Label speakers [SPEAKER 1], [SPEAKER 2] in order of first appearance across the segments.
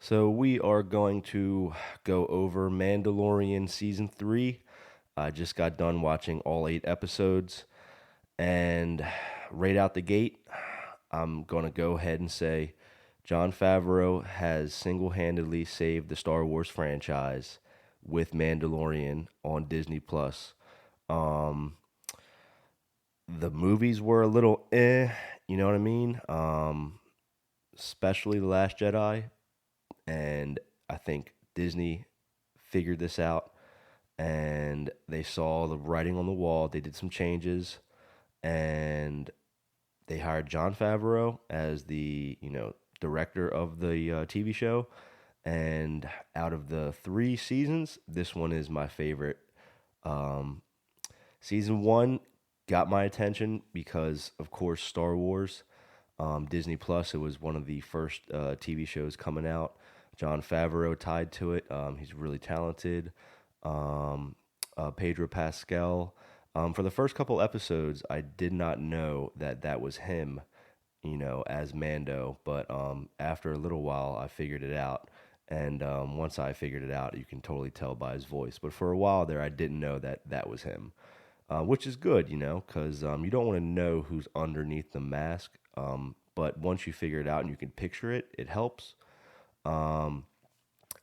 [SPEAKER 1] So we are going to go over Mandalorian season 3. I just got done watching all 8 episodes, and right out the gate, I'm going to go ahead and say Jon Favreau has single-handedly saved the Star Wars franchise with Mandalorian on Disney Plus. Um the movies were a little you know what I mean? Especially The Last Jedi, and I think Disney figured this out and they saw the writing on the wall. They did some changes and they hired Jon Favreau as the director of the TV show. And out of the 3 seasons, this one is my favorite. Um, Season one got my attention because, of course, Star Wars. Disney Plus. It was one of the first TV shows coming out. Jon Favreau tied to it. He's really talented. Pedro Pascal. For the first couple episodes, I did not know that that was him, as Mando. But after a little while, I figured it out. And once I figured it out, you can totally tell by his voice. But for a while there, I didn't know that that was him, which is good, because you don't want to know who's underneath the mask. But once you figure it out and you can picture it, it helps. Um,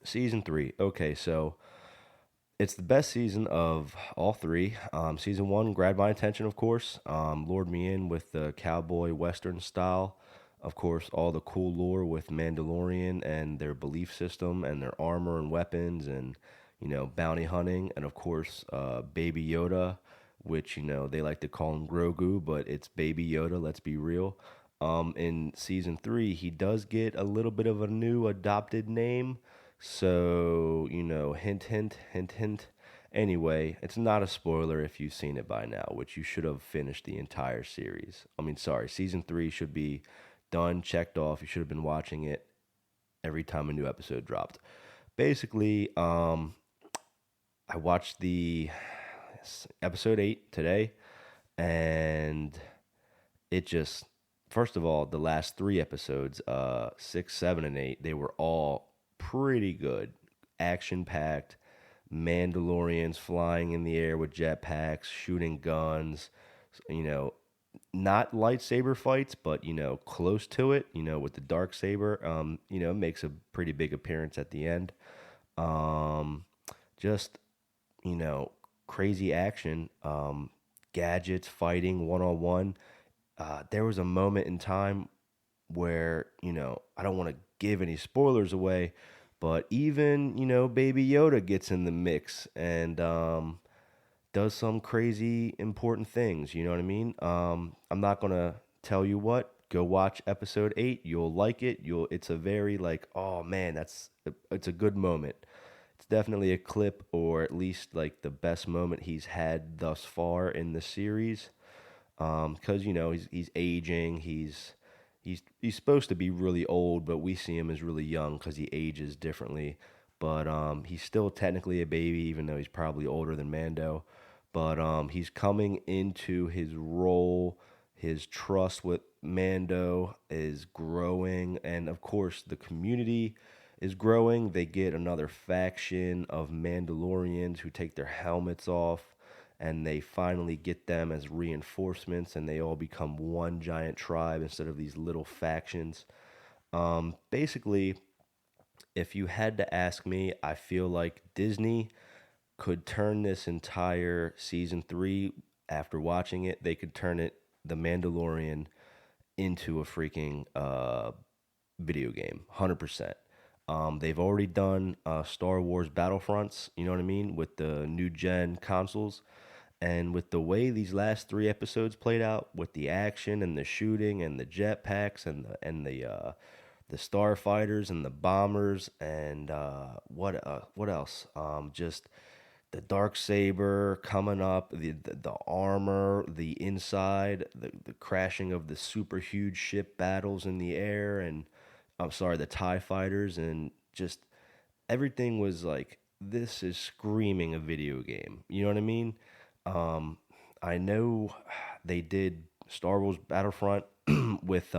[SPEAKER 1] Season 3. Okay, so it's the best season of all 3. Season 1 grabbed my attention, of course. Lured me in with the cowboy western style. Of course, all the cool lore with Mandalorian and their belief system and their armor and weapons and, bounty hunting. And of course, Baby Yoda, which, they like to call him Grogu, but it's Baby Yoda, let's be real. In season 3, he does get a little bit of a new adopted name. So, hint, hint, hint, hint. Anyway, it's not a spoiler if you've seen it by now, which you should have finished the entire series. I mean, sorry, season 3 should be done, checked off. You should have been watching it every time a new episode dropped. Basically, I watched the episode 8 today, and it just, first of all, the last 3 episodes, 6, 7, and 8, they were all pretty good, action packed. Mandalorians flying in the air with jetpacks, shooting guns, you know, not lightsaber fights, but close to it. With the dark saber, it makes a pretty big appearance at the end. Um, just you know, crazy action, gadgets, fighting one on one. There was a moment in time where, I don't want to give any spoilers away, but even, Baby Yoda gets in the mix and does some crazy important things. You know what I mean? I'm not going to tell you what. Go watch episode 8. You'll like it. It's a very like, oh man, it's a good moment. It's definitely a clip, or at least like the best moment he's had thus far in the series. Because he's aging. He's supposed to be really old, but we see him as really young because he ages differently. But he's still technically a baby, even though he's probably older than Mando. But he's coming into his role. His trust with Mando is growing, and of course, the community is growing. They get another faction of Mandalorians who take their helmets off, and they finally get them as reinforcements, and they all become one giant tribe instead of these little factions. Basically, if you had to ask me, I feel like Disney could turn this entire season 3, after watching it, they could turn it, The Mandalorian, into a freaking video game, 100%. They've already done Star Wars Battlefronts, you know what I mean, with the new gen consoles. And with the way these last 3 episodes played out, with the action and the shooting and the jetpacks and the starfighters and the bombers and what else? Just the dark saber coming up, the armor, the inside, the crashing of the super huge ship battles in the air, and I'm sorry, the TIE fighters, and just everything was like, this is screaming a video game. You know what I mean? Um, I know they did Star Wars Battlefront with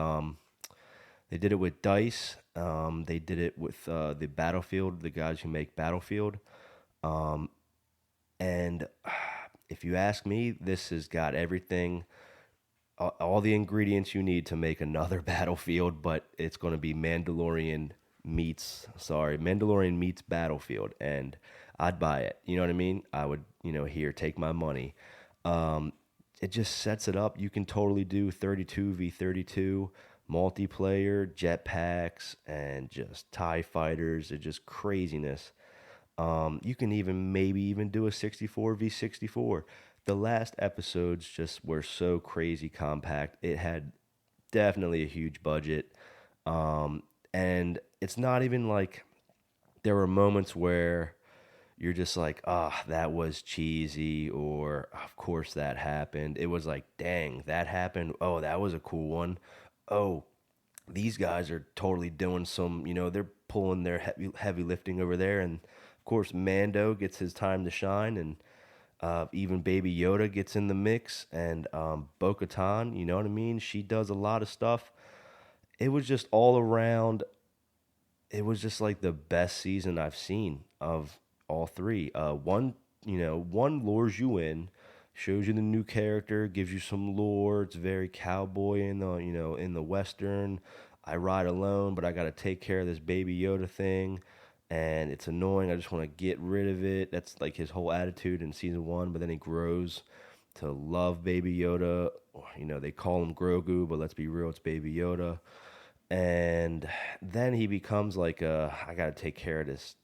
[SPEAKER 1] they did it with Dice, They did it with the Battlefield, the guys who make Battlefield. Um, and if you ask me, this has got everything, all the ingredients you need to make another Battlefield, but it's going to be Mandalorian meets Battlefield, and I'd buy it. You know what I mean? I would, here, take my money. Um, it just sets it up. You can totally do 32v32 multiplayer, jetpacks, and just TIE fighters. It's just craziness. You can even maybe even do a 64v64. The last episodes just were so crazy compact. It had definitely a huge budget. Um, and it's not even like there were moments where you're just like, ah, that was cheesy, or of course that happened. It was like, dang, that happened. Oh, that was a cool one. Oh, these guys are totally doing some, they're pulling their heavy lifting over there. And of course, Mando gets his time to shine, and even Baby Yoda gets in the mix, and Bo Katan, you know what I mean? She does a lot of stuff. It was just all around, it was just like the best season I've seen of all three. One lures you in, shows you the new character, gives you some lore. It's very cowboy in the western. I ride alone, but I got to take care of this Baby Yoda thing, and it's annoying. I just want to get rid of it. That's like his whole attitude in season one. But then he grows to love Baby Yoda. They call him Grogu, but let's be real, it's Baby Yoda. And then he becomes like I got to take care of this.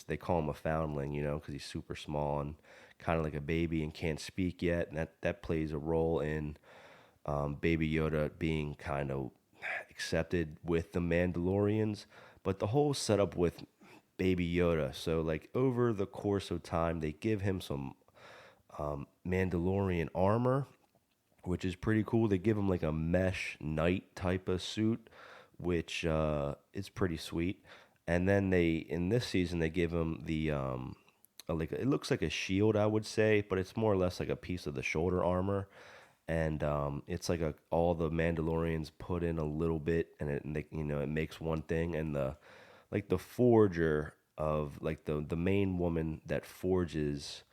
[SPEAKER 1] They call him a foundling, because he's super small and kind of like a baby and can't speak yet, and that plays a role in Baby Yoda being kind of accepted with the Mandalorians. But the whole setup with Baby Yoda, so like over the course of time, they give him some Mandalorian armor, which is pretty cool. They give him like a mesh knight type of suit, which is pretty sweet. And then in this season they give him the like it looks like a shield, I would say, but it's more or less like a piece of the shoulder armor. And it's like all the Mandalorians put in a little bit, and it makes one thing. And the forger of like the main woman that forges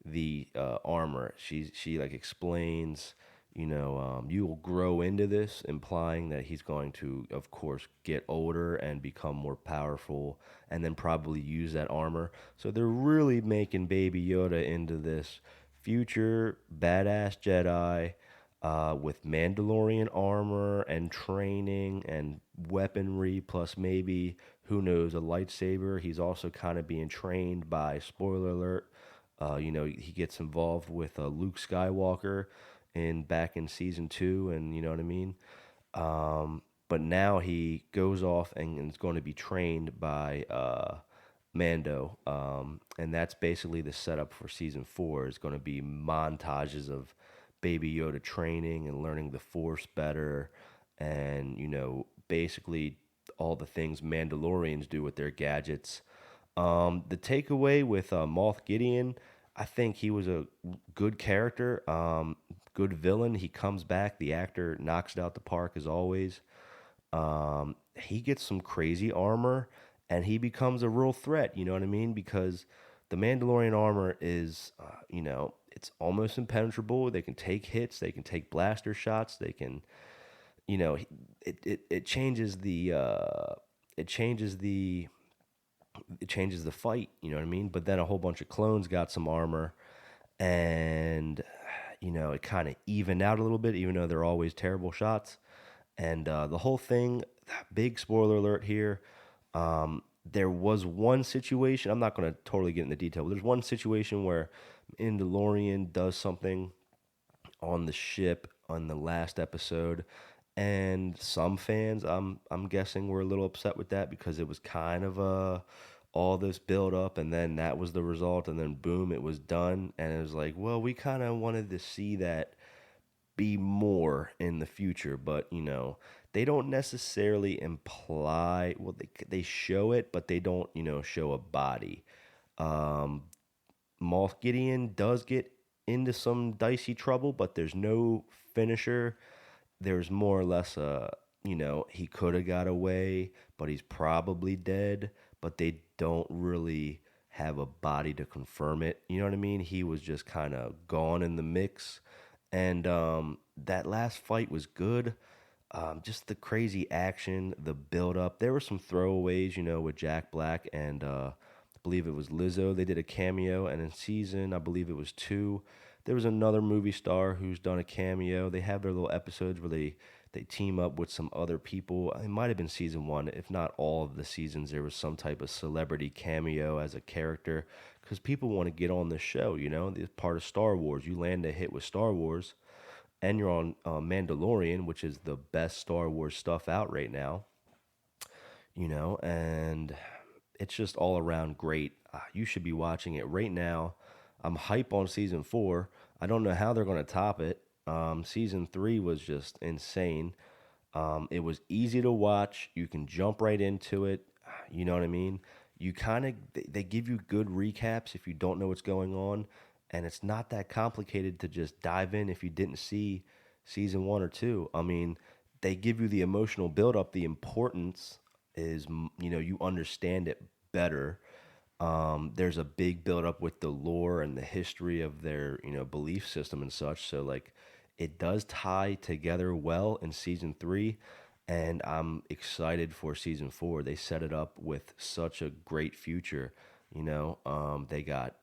[SPEAKER 1] the armor. She like explains, you will grow into this, implying that he's going to, of course, get older and become more powerful, and then probably use that armor. So they're really making Baby Yoda into this future badass Jedi. With Mandalorian armor and training and weaponry, plus maybe, who knows, a lightsaber. He's also kind of being trained by, spoiler alert, he gets involved with Luke Skywalker back in season two, and you know what I mean. But now he goes off and is going to be trained by Mando, and that's basically the setup for season four. Is going to be montages of Baby Yoda training and learning the Force better, and basically all the things Mandalorians do with their gadgets. The takeaway with Moff Gideon, I think he was a good character, good villain. He comes back. The actor knocks it out the park as always. He gets some crazy armor, and he becomes a real threat. You know what I mean? Because the Mandalorian armor is, it's almost impenetrable. They can take hits. They can take blaster shots. They can, you know, it changes it changes the it changes the fight. You know what I mean? But then a whole bunch of clones got some armor, and it kind of evened out a little bit, even though they're always terrible shots. And the whole thing, big spoiler alert here. There was one situation. I'm not going to totally get into detail, but there's one situation where Mandalorian does something on the ship on the last episode, and some fans, I'm guessing, were a little upset with that because it was kind of all this build up, and then that was the result, and then boom, it was done, and it was like, well, we kind of wanted to see that be more in the future, but they don't necessarily imply. Well, they show it, but they don't show a body. Um, Moff Gideon does get into some dicey trouble, but there's no finisher. There's more or less a he could have got away, but he's probably dead, but they don't really have a body to confirm it. You know what I mean? He was just kind of gone in the mix. And that last fight was good. Just the crazy action, the build up. There were some throwaways, with Jack Black and I believe it was Lizzo. They did a cameo, and in season, I believe it was two, there was another movie star who's done a cameo. They have their little episodes where they team up with some other people. It might have been season one, if not all of the seasons. There was some type of celebrity cameo as a character because people want to get on the show. It's part of Star Wars. You land a hit with Star Wars, and you're on Mandalorian, which is the best Star Wars stuff out right now. And it's just all around great. You should be watching it right now. I'm hype on season four. I don't know how they're going to top it. Season three was just insane. It was easy to watch. You can jump right into it. You know what I mean? You kind of they give you good recaps if you don't know what's going on, and it's not that complicated to just dive in if you didn't see season one or two. I mean, they give you the emotional build up. The importance is you understand it better. There's a big build up with the lore and the history of their belief system and such. So like it does tie together well in season three, and I'm excited for season four. They set it up with such a great future. They got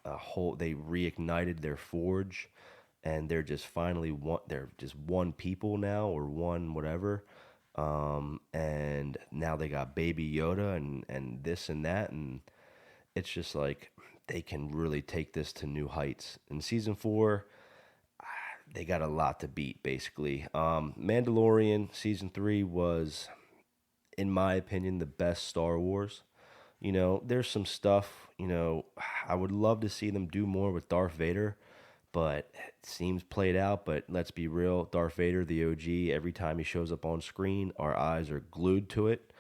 [SPEAKER 1] a whole. They reignited their forge, and they're just finally one. They're just one people now, or one whatever. And now they got Baby Yoda and this and that, and it's just like they can really take this to new heights. In season four, they got a lot to beat, basically. Mandalorian season three was, in my opinion, the best Star Wars. There's some stuff, I would love to see them do more with Darth Vader, but it seems played out. But let's be real, Darth Vader, the OG, every time he shows up on screen, our eyes are glued to it.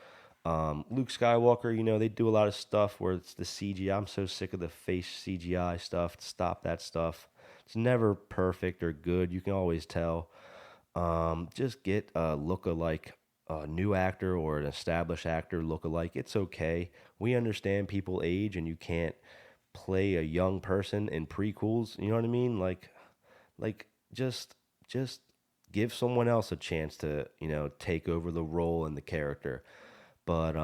[SPEAKER 1] Luke Skywalker, they do a lot of stuff where it's the CGI. I'm so sick of the face CGI stuff. Stop that stuff. It's never perfect or good. You can always tell. Just get a look-alike, a new actor or an established actor look-alike. It's okay. We understand people age, and you can't play a young person in prequels. You know what I mean? Like just give someone else a chance to take over the role and the character. But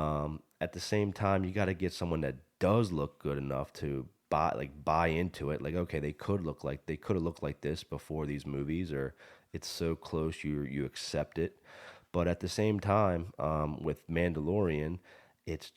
[SPEAKER 1] at the same time, you got to get someone that does look good enough to buy into it. Like, okay, they could have looked like this before these movies, or it's so close you accept it. But at the same time, with Mandalorian, it's